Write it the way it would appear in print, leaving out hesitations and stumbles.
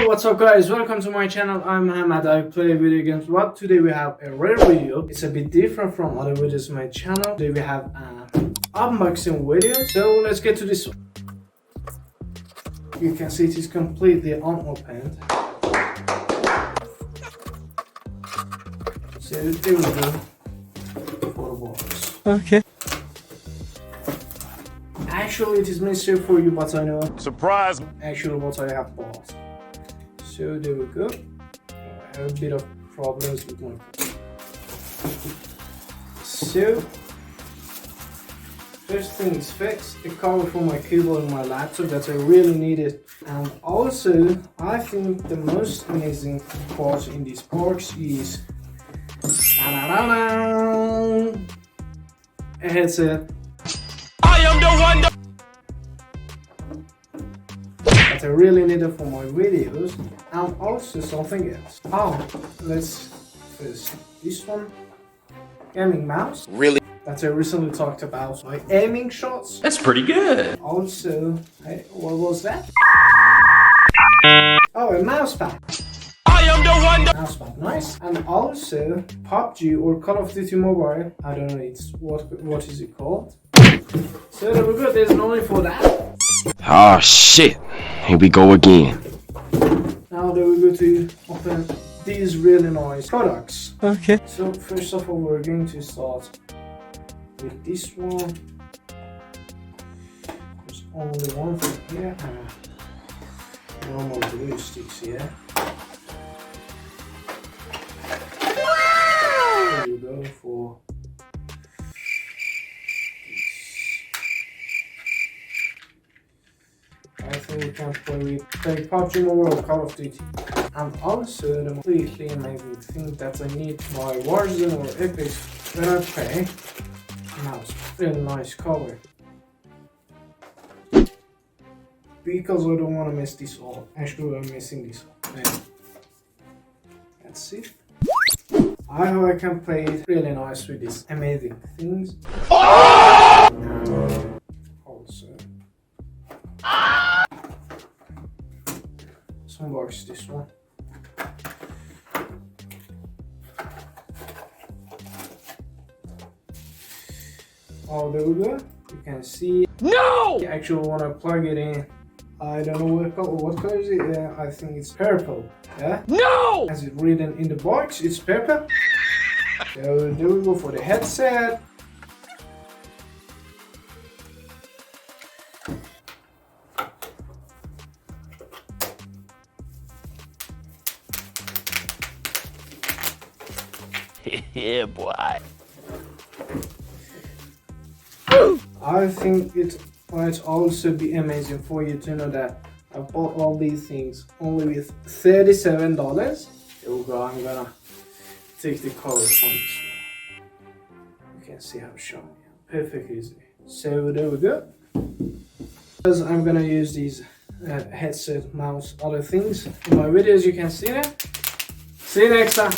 Yo, what's up guys, welcome to my channel. I'm Mohammed. I play video games, but today we have a rare video. It's a bit different from other videos on my channel. Today we have an unboxing video, so let's get to this one. You can see it is completely unopened. So there we go for the box. Okay. Actually it is mystery for you, but I know Surprise! actually what I have bought. So there we go. I have a bit of problems with my phone. So first thing is fixed. The cover for my keyboard and my laptop that I really needed. And also I think the most amazing part in this box is a headset. I am the one. That I really needed for my videos, and also something else. Let's first this one, gaming mouse. Really? That I recently talked about my aiming shots. That's pretty good. Also, what was that? Oh, a mouse pad. I am the one. Mouse pad, nice. And also PUBG or Call of Duty Mobile. I don't know. It's what is it called? So there we go. There's no need for that. Oh shit. Here we go again. Now there we go to open these really nice products. Okay. So first of all we're going to start with this one. There's only one thing here. Normal glue sticks here. There you go for I think we can play PUBG Mobile or Call of Duty. And also the completely amazing thing that I need my Warzone or Epic when I play. Mouse, really nice cover. Because I don't want to mess this up. Actually I'm messing this up. Yeah. That's it. I hope I can play it really nice with these amazing things. And also let's unbox this one. Oh, there we go. You can see. No! I actually want to plug it in. I don't know what color is it. I think it's purple. Yeah. No! As it written in the box, it's purple. So there we go for the headset. Yeah, boy. I think it might also be amazing for you to know that I bought all these things only with $37. Here we go, I'm gonna take the cover from this one. You can see how shiny, perfect easy. So there we go. Because I'm gonna use these headset, mouse, other things in my videos, you can see that. See you next time.